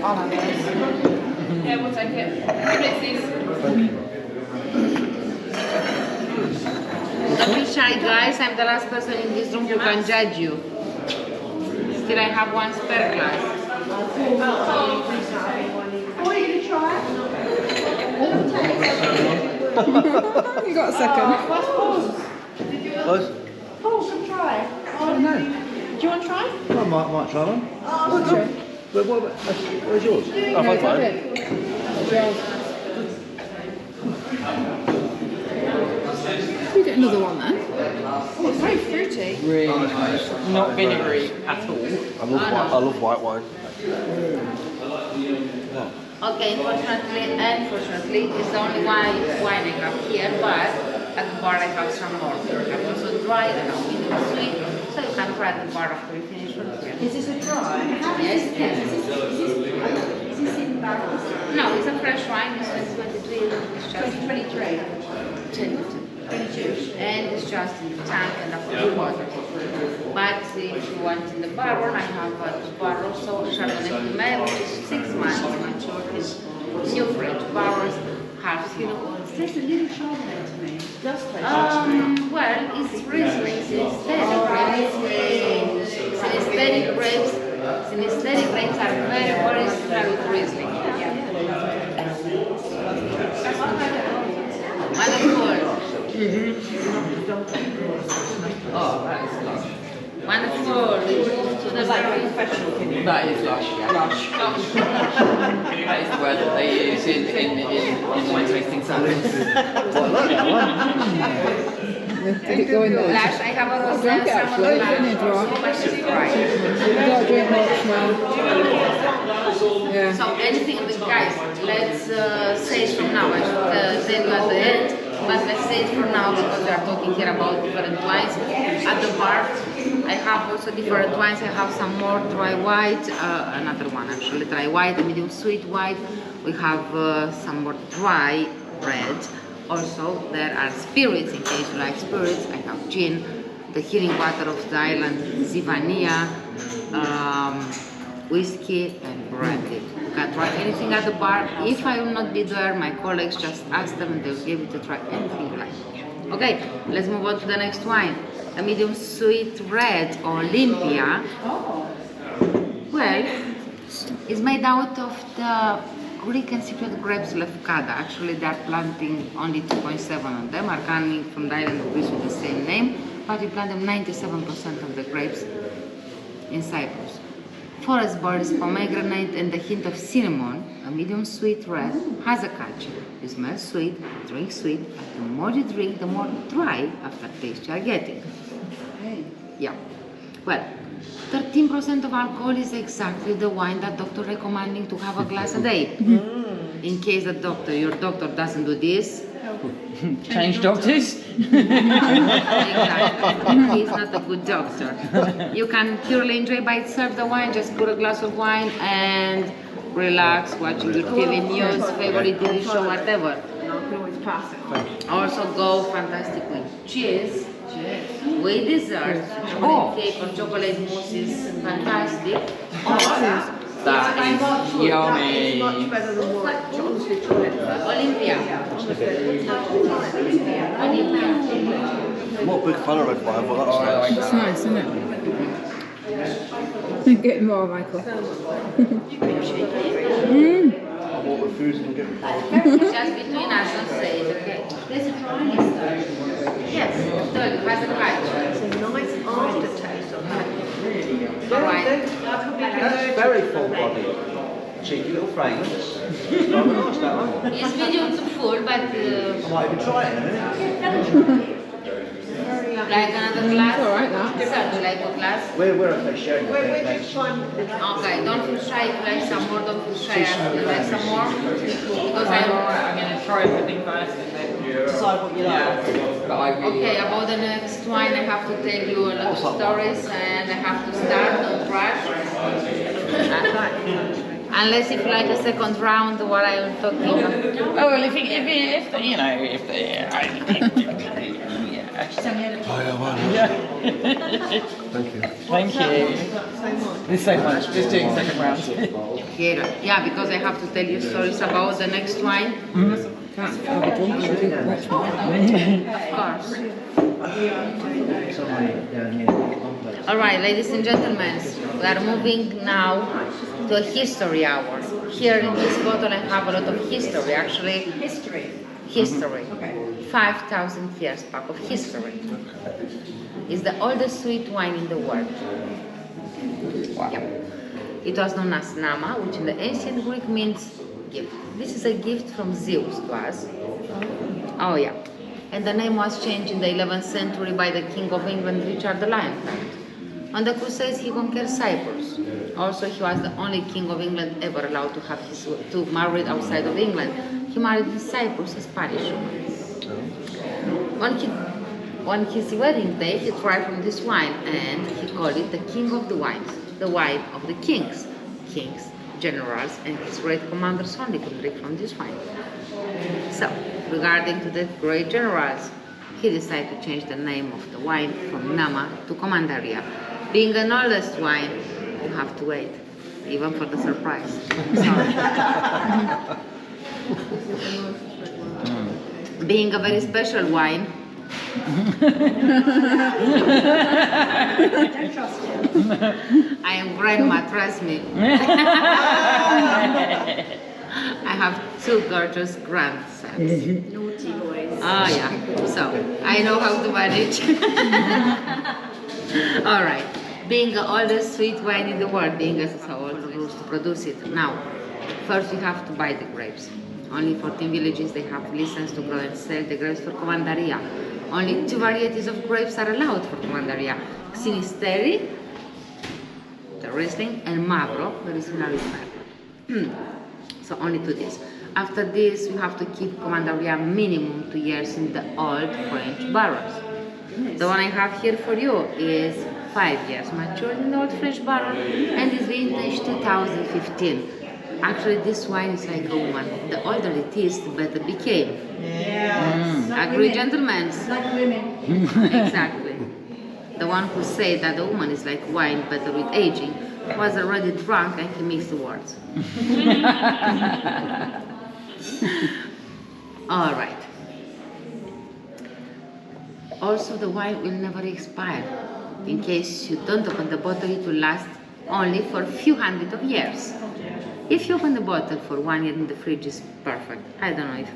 I'll have this. Yeah, we'll take it. Please. Don't be shy, guys. I'm the last person in this room who can judge you. Still, I have one spare glass. Oh, are you going to try it? You got a second. What? Paul, come try it. Oh, no. Do you want to try? I might try one. Oh, okay. Where's yours? Oh, No, I've have got it. You get another one then. Oh, it's very fruity. Really nice. Not vinegary at all. I love white wine. Okay, unfortunately, it's the only wine I have here, but at the bar I have some more. I have also dry and now medium sweet, so you can try the bar after you finish from here. Is this a dry? Yes, yes. Is this in barrels? No, it's a fresh wine, it's 2023, it's just 2023. 22. And it's just in the tank and after the water. But if you want in the barrel, I have a barrel also Chardonnay Primaire, which is 6 months mature. It's new French barrels, half kilo. There's a little Chardonnay to me. Does taste Well, it's Riesling, Sinisteri grapes. Sinisteri grapes are very, very similar with Riesling. Wonderful. Oh, that is lush. Wonderful. We move to the professional opinion. That is lush, yeah. Lush. That is the word that they use in wine tasting circles. Did it go in there? Lash, I have a rose Drink it actually, didn't it, Rob? so much is right. Don't drink much now. Yeah. So anything, guys, let's say it from now. I should tell you at the end, but let's say it from now because we are talking here about different wines. At the bar, I have also different wines. I have some more dry white, another one actually, dry white, a medium sweet white. We have some more dry red. Also, there are spirits, in case you like spirits. I have gin, the healing water of the island, Zivania, whiskey, and brandy. You can try anything at the bar. If I will not be there, my colleagues just ask them and they'll give you to try anything you like. Okay, let's move on to the next wine. A medium sweet red, Olympia. Well, it's made out of the Greek and Cypriot grapes Lefkada. Actually, they are planting only 2.7 of them, are coming from the island of Greece with the same name, but we plant them 97% of the grapes in Cyprus. Forest berries, pomegranate, and a hint of cinnamon, a medium sweet red, has a catch. You smell sweet, drink sweet, but the more you drink, the more dry aftertaste you are getting. Yeah. Well, 13% of alcohol is exactly the wine that doctor recommending to have a glass a day. In case your doctor doesn't do this, Change doctors? exactly, he's not a good doctor. You can purely enjoy by itself the wine, just put a glass of wine and relax, watching your TV news, favorite TV show, whatever. Also go fantastic with cheese. With dessert, chocolate cake or chocolate mousse is fantastic. That is yummy. Olympia. I'm not a big fan of red wine, but that's nice. It's nice, isn't it? Get more, Michael. What refusing to get Just between us, don't say it, okay? There's a dryness there. Yes, it has a catch. It's a nice aftertaste of that. Alright. That's very full body. Cheeky little fragrance. Quite nice, that one. It's medium to full, but I might even try it in a minute. Very Like another glass? It's alright, that. Sir, do you like a glass? We're okay sharing. Which one? Okay, don't feel shy. If you like some more, don't feel shy. If you like some more, because I'm going to try everything first and then Decide what you like. but I really okay, about the next wine, I have to tell you a lot of stories, and I have to start, don't rush. Unless if you like a second round, what I am talking about. Oh well, if you know, if they, yeah. Thank you. Thank you. There's so much. Just doing second rounds. Yeah, because I have to tell you stories about the next wine. Can't have a drink and drink much more. Of course. All right, ladies and gentlemen, we are moving now to a history hour. Here in this bottle, I have a lot of history. Actually, History. history. Okay. 5,000 years back of history. It's the oldest sweet wine in the world. Yeah. It was known as Nama, which in the ancient Greek means gift. This is a gift from Zeus to us. Oh yeah. And the name was changed in the 11th century by the King of England, Richard the Lionheart. On the Crusades, he conquered Cyprus. Also, he was the only king of England ever allowed to have to marry outside of England. He married in Cyprus a Spanish woman. On his wedding day, he tried from this wine, and he called it the king of the wines, the wine of the kings. Kings, generals, and his great commanders only could drink from this wine. So, regarding to the great generals, he decided to change the name of the wine from Nama to Commandaria. Being an oldest wine, you have to wait, even for the surprise. Sorry. Being a very special wine, Don't trust him. I am grandma, trust me. I have two gorgeous grandsons. Naughty boys. Oh yeah, so I know how to manage. All right, being the oldest sweet wine in the world, being as so old rules to produce it. Now, first you have to buy the grapes. Only 14 villages they have license to grow and sell the grapes for Commandaria. Only 2 varieties of grapes are allowed for Commandaria: Sinisteri, the Riesling, and Magro, the Riesling. So only 2 days. After this, you have to keep Commandaria minimum 2 years in the old French barrels. The one I have here for you is 5 years matured in the old French barrel and is vintage 2015. Actually, this wine is like a woman. The older it is, the better it became. Agree, gentlemen? Like women. Exactly. The one who said that the woman is like wine, better with aging, was already drunk and he mixed the words. All right. Also, the wine will never expire. In case you don't open the bottle, it will last only for a few hundred of years. If you open the bottle for 1 year in the fridge, is perfect. I don't know if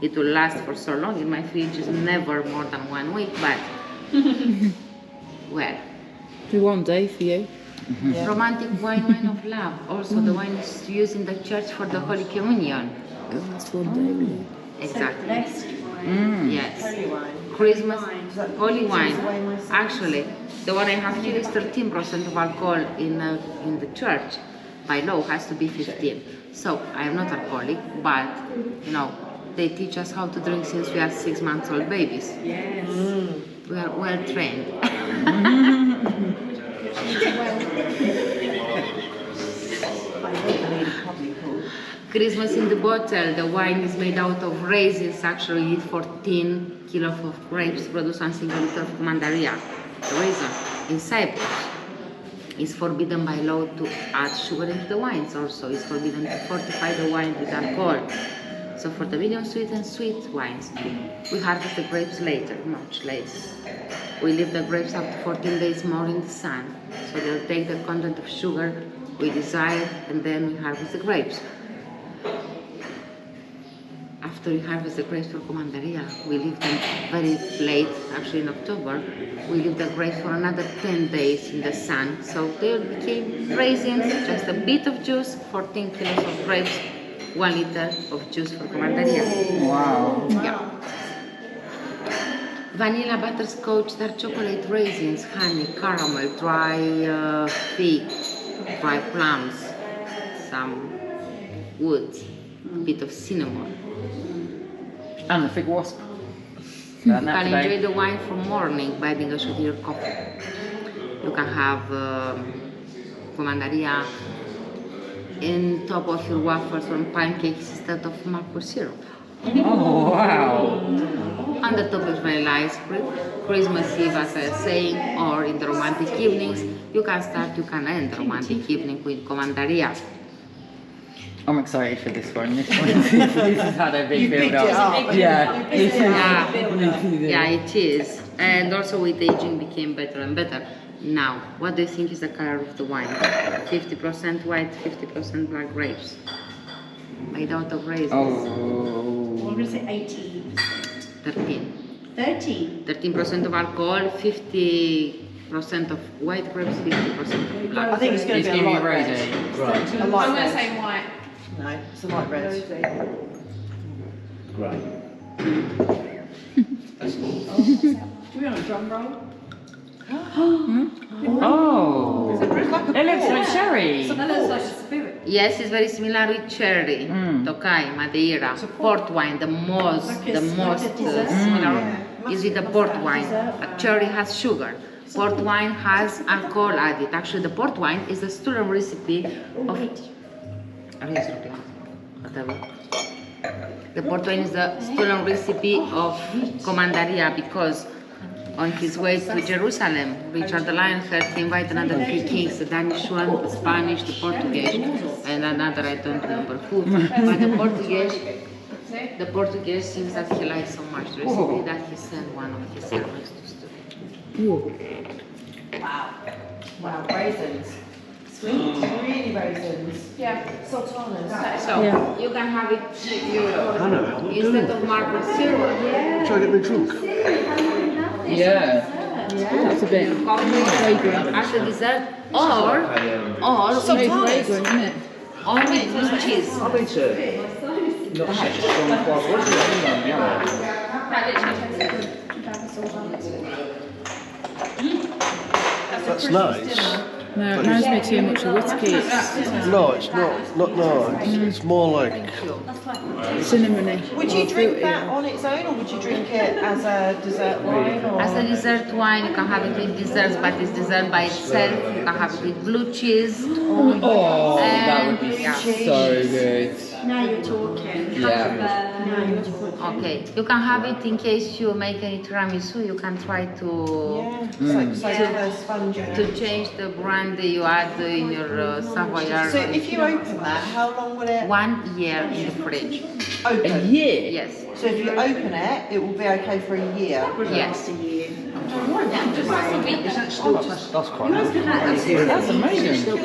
it will last for so long. In my fridge is never more than 1 week, but well. Do one day for you. Romantic wine of love. Also, the wine is used in the church for the Holy Communion. That's one day, really. Exactly. Blessed. Yes. Holy wine. Christmas, holy wine. Actually, the one I have here is 13% of alcohol in the church. By law, has to be 15. So I am not alcoholic, but you know, they teach us how to drink since we are 6-month-old babies. Yes. We are well trained. Christmas in the bottle. The wine is made out of raisins. Actually, 14 kilos of grapes produce 1 single liter of Commandaria. The reason in Cyprus, it's forbidden by law to add sugar into the wines. Also, it's forbidden to fortify the wine with alcohol. So for the medium sweet and sweet wines, we harvest the grapes later, much later. We leave the grapes up to 14 days more in the sun, so they'll take the content of sugar we desire, and then we harvest the grapes. After we harvest the grapes for Commandaria, we leave them very late, actually in October. We leave the grapes for another 10 days in the sun, so they became raisins, just a bit of juice, 14 kilos of grapes, 1 liter of juice for Commandaria. Wow. Yeah. vanilla, butterscotch, dark chocolate, raisins, honey, caramel, dry fig, dry plums, some wood, a bit of cinnamon. And the fig wasp. You can enjoy the wine from morning by adding a shot to your coffee. You can have Commandaria in top of your waffles or pancakes instead of maple syrup. Oh, wow. On the top is vanilla ice cream, Christmas Eve as I was saying, or in the romantic evenings, you can end the romantic evening with Commandaria. I'm excited for this one. This has had a big build up. Yeah, it is. And also with aging became better and better. Now, what do you think is the color of the wine? 50% white, 50% black grapes. Made out of raisins. I'm going to say 18. 13. 13% of alcohol, 50% of white grapes, 50% of black. I think it's going to be a light red. Right. A light I'm going red. to say white. No, it's a light red. Great. Do we want a drum roll? Oh, it looks like cherry. That looks like a spirit. Yes, it's very similar with cherry, Tokai, Madeira, port wine. The most similar is with the port wine. But cherry has sugar. Port wine has alcohol added. Actually, the port wine is a stolen recipe of. Whatever. The port wine is the stolen recipe of Commandaria because on his way to Jerusalem, Richard the Lionheart, he invited another 3 kings, the Danish one, the Spanish, the Portuguese, and another I don't remember who. But the Portuguese seems that he likes so much the recipe that he sent one of his servants to study. Wow, raisins. Sweet, really raisins. Yeah. Sultanas. So, you can have it instead of maple syrup. Try to get me drunk. Yeah. That's a bit fragrant. As a dessert, or Very fragrant, isn't it? only blue cheese. I mean, to not such a strong quality. That's nice. No, it reminds me too much of whiskey. No, it's not. No, it's more like. Cinnamony. Would you drink that on its own, or would you drink it as a dessert wine? Or? As a dessert wine, you can have it with desserts, but it's dessert by itself. You can have it with blue cheese. Oh, that would be yeah. so good. Now you're talking. Yeah. Now you're talking. Okay, you can have it in case you make any tiramisu. You can try to It's like a sponge. to change the brandy you add in your Savoyard. So if you open that, how long will it 1 year in the fridge. open? A year? Yes. So if you open it, it will be okay for a year. Yes. That's quite nice. That's amazing.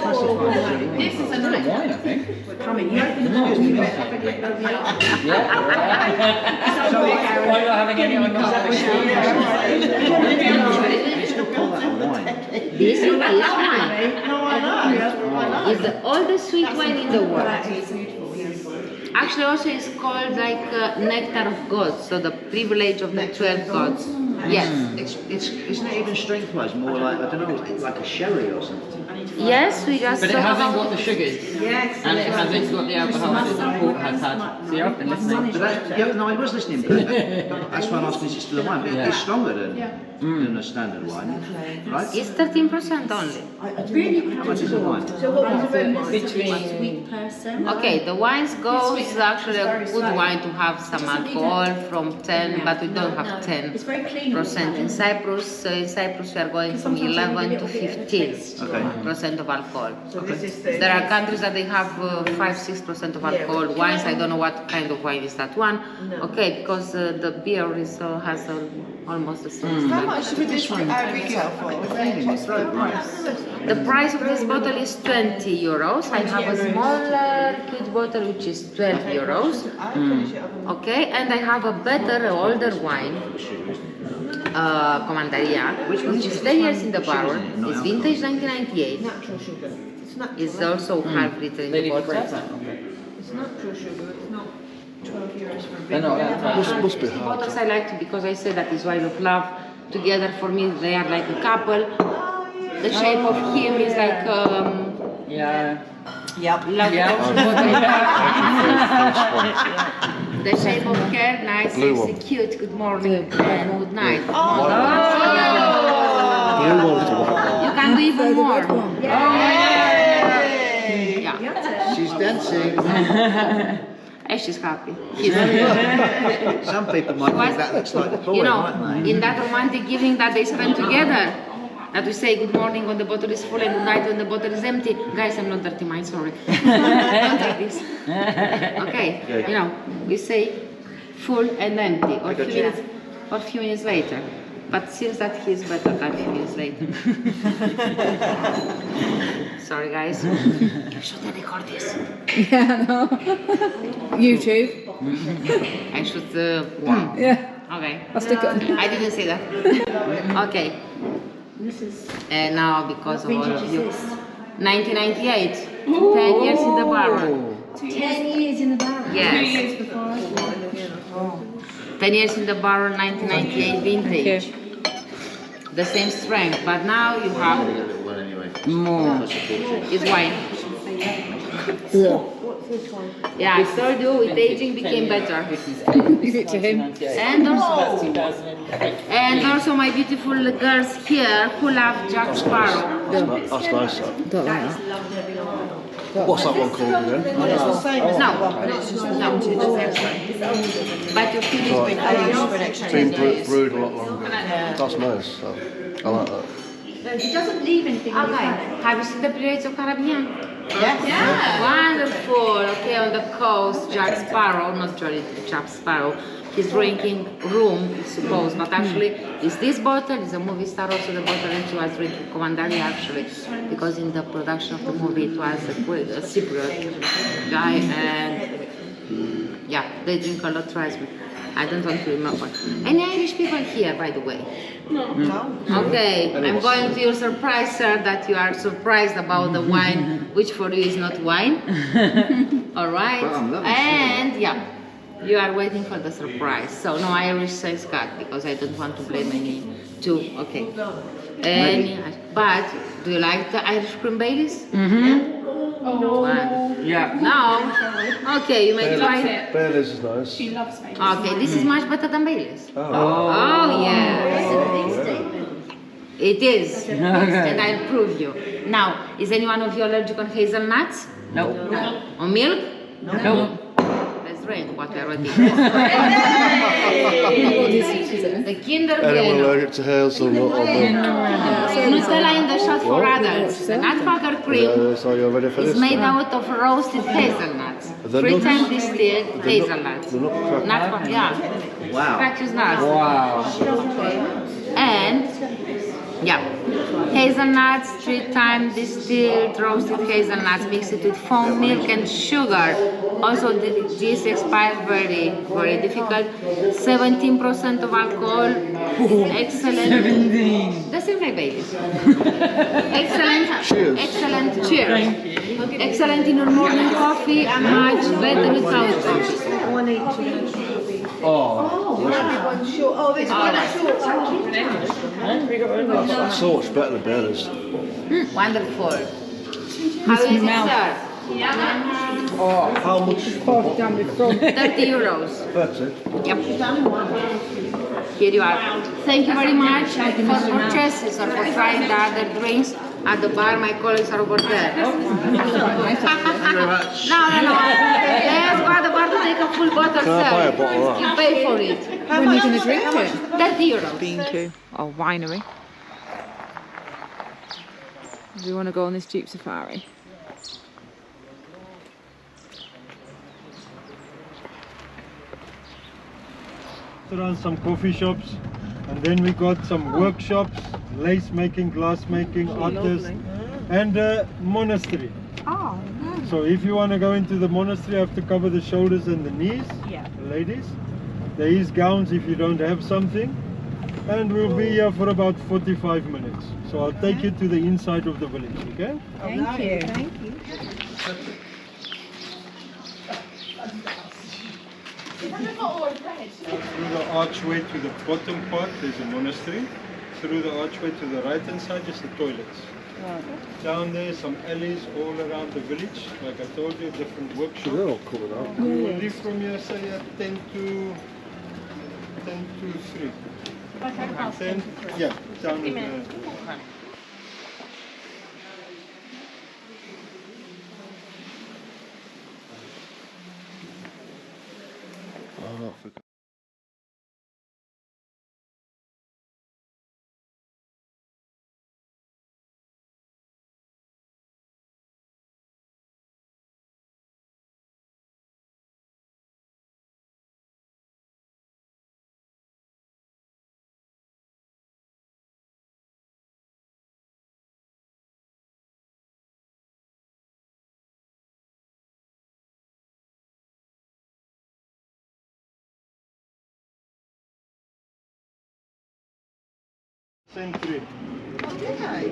This is a nice Wine, I think. Yeah. So why not having any on This is wine. No, I know. It's the oldest sweet wine in the world. Actually, also it's called like nectar of gods, so the privilege of the 12 gods. Yes. Isn't it even strength-wise more like, I don't know, like a sherry or something? Yes, we just. But it hasn't got the sugars. Yes. And it hasn't got the alcohol that the port has had. See, I've been listening. But that, yeah, no, I was listening, but that's why I'm asking is it still a wine, but it's stronger than a standard wine, right? It's 13% only. Really? How much is a wine? So what was the bonus to a sweet person? Okay, the wines goes actually a good wine to have some alcohol from 10, but we don't have 10%. It's very clean. In Cyprus, so in Cyprus we are going from 11 to 15% of alcohol. There are countries that they have 5-6% of alcohol. Wines, I don't know what kind of wine is that one. Okay, because the beer is has almost the same. How much would this retail for? The price of this bottle is 20 euros. I have a smaller cute bottle which is 12 euros. Okay, and I have a better, older wine, Commandaria, which is 10 years in the barrel. It's vintage 1998. Natural sugar. It's also half liter in the bottle. It's natural sugar. It's not. €12 for a big No, no, Must be hard. Bottles I like because I say that is wine of love. Together for me they are like a couple. The shape of him is like yeah. love. The shape of her, nice, sexy, cute. Good morning and good night. You can do even more. Yeah. She's dancing. And she's happy. Some people might think that looks like the boy, You know, mightn't they? in that romantic evening that they spend together, that we say good morning when the bottle is full and good night when the bottle is empty. Guys, I'm not dirty mind, sorry. Don't take this. Okay, you know, we say full and empty, or few minutes later. But seems that he's better than few minutes later. Sorry, guys. You should record this. Yeah, no. YouTube. I should. Wow. Yeah. Okay. I'll stick it on. I didn't say that. Okay. This is, And now, because of all vintage of is you, this? 1998. 10 years in the barrel. 10 years in the barrel. Yes. 2 years before. 10 years in the barrel, 1998 vintage. The same strength, but now you have more. It's wine. Yeah, I told you with aging became better. Give it to him. And also my beautiful girls here who love Jack Sparrow. That's nice. That. Don't like that. What's that one called again? No. But you feel It's been brewed a lot longer. That's nice. So, I like that. He doesn't leave anything on the Okay, planet. have you seen the Pirates of Caribbean? Yeah. Wonderful. Okay, on the coast, Jack Sparrow, not Jolly, Jack Sparrow. His drinking room, I suppose, but actually, is this bottle? Is a movie star also the bottle, and she was drinking Commandery actually, because in the production of the movie it was a Cyprus guy, and yeah, they drink a lot. Trust me. I don't want to remember. Any Irish people here, by the way? No. Okay, I'm going to your surprise, sir, that you are surprised about the wine, which for you is not wine. All right. Well, I'm loving And yeah, you are waiting for the surprise. So no Irish says cut because I don't want to blame any two. Okay. But do you like the Irish cream Baileys? Yeah. No. Okay, you may try. Baileys is nice. She loves me. Okay, this is much better than Baileys. Oh. Oh yes. It is. And I'll prove you. Now, is anyone of you allergic on hazelnuts? No. On milk? No. Let's drink what we're already. The Anyone Kinder Bueno. allergic to hazelnut or milk? Nutella in the shot for adults. The nut butter cream So you're ready for is this? made out of roasted hazelnuts. The 3 nuts? times distilled hazelnuts. The nut cracker. Nut, yeah. Wow. Practice nuts. Wow. And yeah, hazelnuts, 3 times distilled roasted hazelnuts, mix it with foam milk and sugar. Also, this expires very difficult. 17% of alcohol. Excellent. 17. The same like Baileys. Excellent. Cheers. Excellent. Cheers. Excellent in your morning coffee. Much better without coffee. That's so much better than Baileys. Wonderful. How is it, sir? How much? 30 euros. 30. Yep. Here you are. Thank you very much for purchases or for trying the other drinks at the bar. My colleagues are over there. No. Let's go at the bar to take a full bottle, Can I buy a sir. bottle of You that? pay for it. When are you going to drink it? 30 euros. B&Q or winery. Do you want to go on this Jeep safari? Around some coffee shops, and then we got some workshops, lace making, glass making, artists, and a monastery. Oh, So if you want to go into the monastery, you have to cover the shoulders and the knees, the ladies. There is gowns if you don't have something, and we'll be here for about 45 minutes. So I'll take you to the inside of the village, okay? thank you. Thank you. Through the archway to the bottom part, there's a monastery. Through the archway to the right hand side is the toilets. Down there, some alleys all around the village. Like I told you, different workshops. They're all coming out. We will leave from here, say at 10 to 3. And then, yeah, down at the... Oh, I forgot. Same tree. Oh, did they?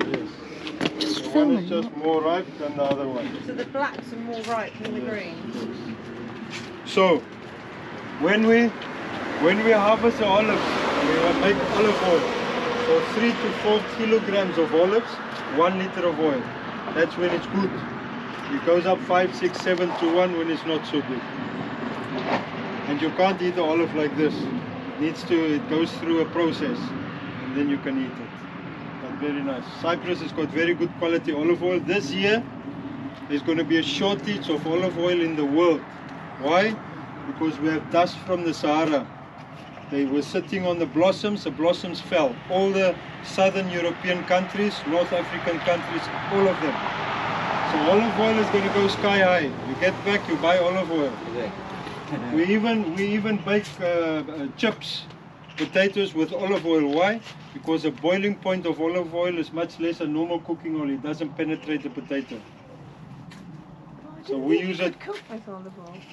Yes. One is just more ripe than the other one. So the blacks are more ripe than the greens. So, when we harvest the olives, we will make olive oil. So 3 to 4 kilograms of olives, 1 liter of oil. That's when it's good. It goes up 5, 6, 7 to 1 when it's not so good. And you can't eat the olive like this. It goes through a process, and then you can eat it. But very nice. Cyprus has got very good quality olive oil. This year, there's going to be a shortage of olive oil in the world. Why? Because we have dust from the Sahara. They were sitting on the blossoms fell. All the southern European countries, North African countries, all of them. So olive oil is going to go sky high. You get back, you buy olive oil. We even bake chips, potatoes with olive oil. Why? Because the boiling point of olive oil is much less than normal cooking oil. It doesn't penetrate the potato. So we use it.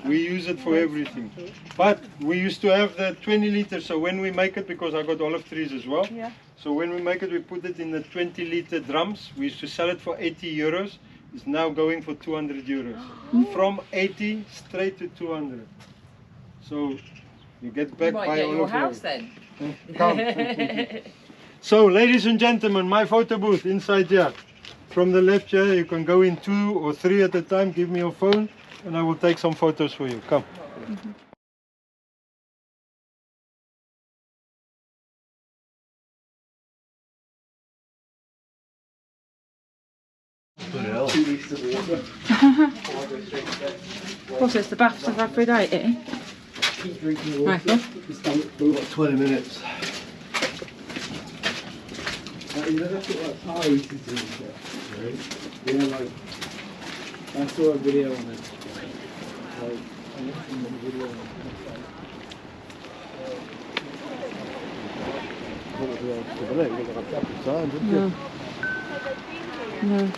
We use it for everything. But we used to have the 20 liters. So when we make it, because I got olive trees as well. Yeah. So when we make it, we put it in the 20 liter drums. We used to sell it for 80 euros. It's now going for 200 euros. From 80 straight to 200. So you get back by olive your oil. house then. Come. So, ladies and gentlemen, my photo booth inside here. From the left here, you can go in 2 or 3 at a time. Give me your phone, and I will take some photos for you. Come. What's this, the baths of Aphrodite? Michael? 20 minutes. You know, that's what Tara used to do, right? Yeah, like, I saw a video on it. Like, I listened to the video on it. No. No.